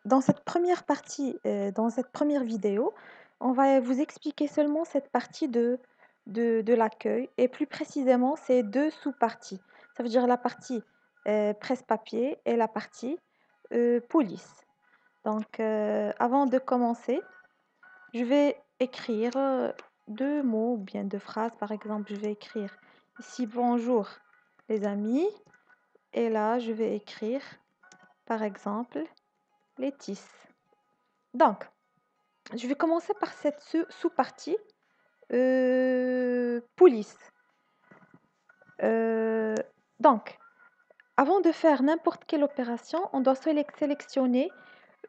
dans cette première partie, dans cette première vidéo, on va vous expliquer seulement cette partie de l'accueil et plus précisément ces 2 sous-parties. Ça veut dire la partie, presse-papier et la partie, police. Donc, avant de commencer, je vais écrire, 2 mots ou bien 2 phrases. Par exemple, je vais écrire ici: «Bonjour les amis» et là, je vais écrire, par exemple, «Létis». Donc, je vais commencer par cette sous-partie, police. Euh, donc, avant de faire n'importe quelle opération, on doit sélectionner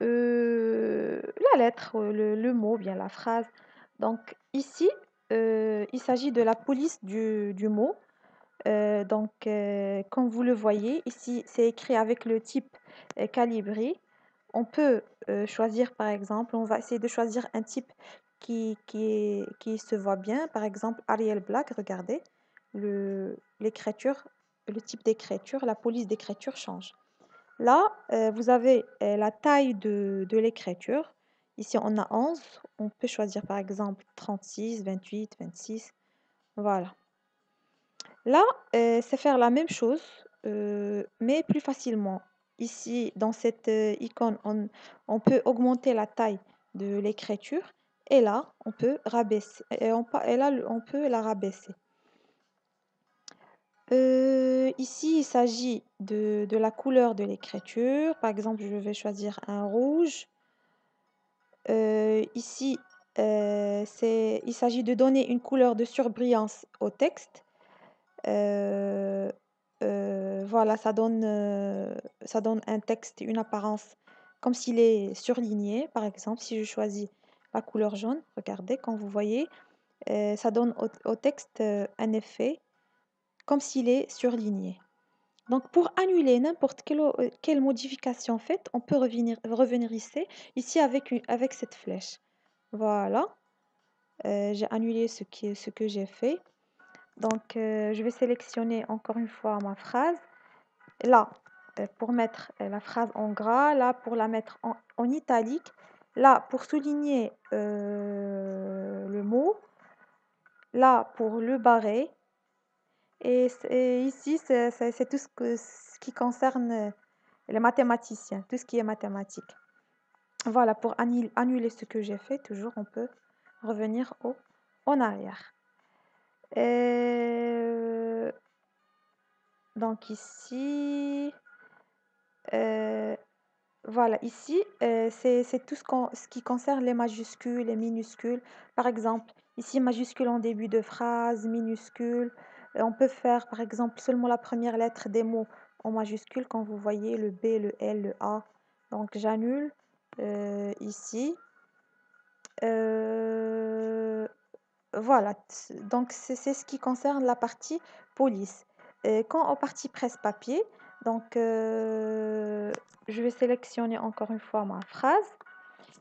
la lettre, le mot, bien la phrase. Donc, ici, il s'agit de la police du mot. Donc, comme vous le voyez, ici, c'est écrit avec le type Calibri. On peut choisir, par exemple, on va essayer de choisir un type qui se voit bien. Par exemple, Arial Black, regardez, l'écriture, le type d'écriture, la police d'écriture change. Là, vous avez la taille de l'écriture. Ici, on a 11. On peut choisir, par exemple, 36, 28, 26. Voilà. Là, c'est faire la même chose, mais plus facilement. Ici, dans cette icône, on peut augmenter la taille de l'écriture et là, on peut rabaisser. Et là, on peut la rabaisser. Ici, il s'agit de la couleur de l'écriture. Par exemple, je vais choisir un rouge. Ici, il s'agit de donner une couleur de surbrillance au texte. Heu voilà, ça donne un texte, une apparence comme s'il est surligné. Par exemple, si je choisis la couleur jaune, regardez, comme vous voyez, ça donne au texte, un effet comme s'il est surligné. Donc pour annuler n'importe quelle modification faite, on peut revenir ici avec cette flèche. Voilà, j'ai annulé ce que j'ai fait. Donc, je vais sélectionner encore une fois ma phrase. Là, pour mettre la phrase en gras, là, pour la mettre en italique, là, pour souligner le mot, là, pour le barrer. Et ici, c'est tout ce qui concerne les mathématiciens, tout ce qui est mathématique. Voilà, pour annuler ce que j'ai fait, toujours, on peut revenir en arrière. Euh, donc ici, euh, voilà, ici, c'est tout ce qui concerne les majuscules, les minuscules. Par exemple, ici, majuscule en début de phrase, minuscule. On peut faire, par exemple, seulement la première lettre des mots en majuscule, quand vous voyez le B, le L, le A. Donc, j'annule ici. Euh, voilà, donc c'est ce qui concerne la partie police. Quand en partie presse-papier, donc je vais sélectionner encore une fois ma phrase.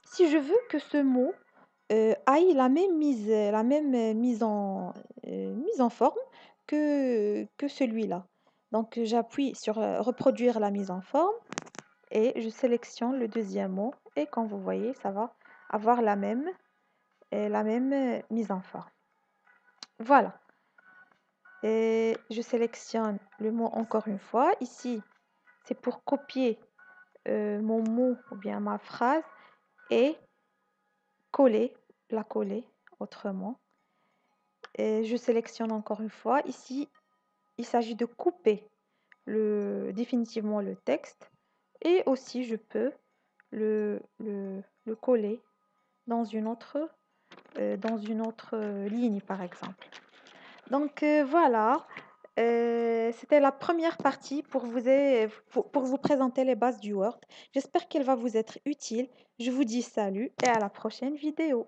Si je veux que ce mot aille la même mise en forme que celui-là. Donc j'appuie sur reproduire la mise en forme et je sélectionne le deuxième mot et comme vous voyez, ça va avoir la même mise en forme. Voilà. Et je sélectionne le mot encore une fois. Ici, c'est pour copier mon mot ou bien ma phrase et coller, la coller autrement. Et je sélectionne encore une fois. Ici, il s'agit de couper définitivement le texte. Et aussi, je peux le coller dans une autre ligne, par exemple. Donc voilà, c'était la première partie pour vous présenter les bases du Word. J'espère qu'elle va vous être utile. Je vous dis salut et à la prochaine vidéo.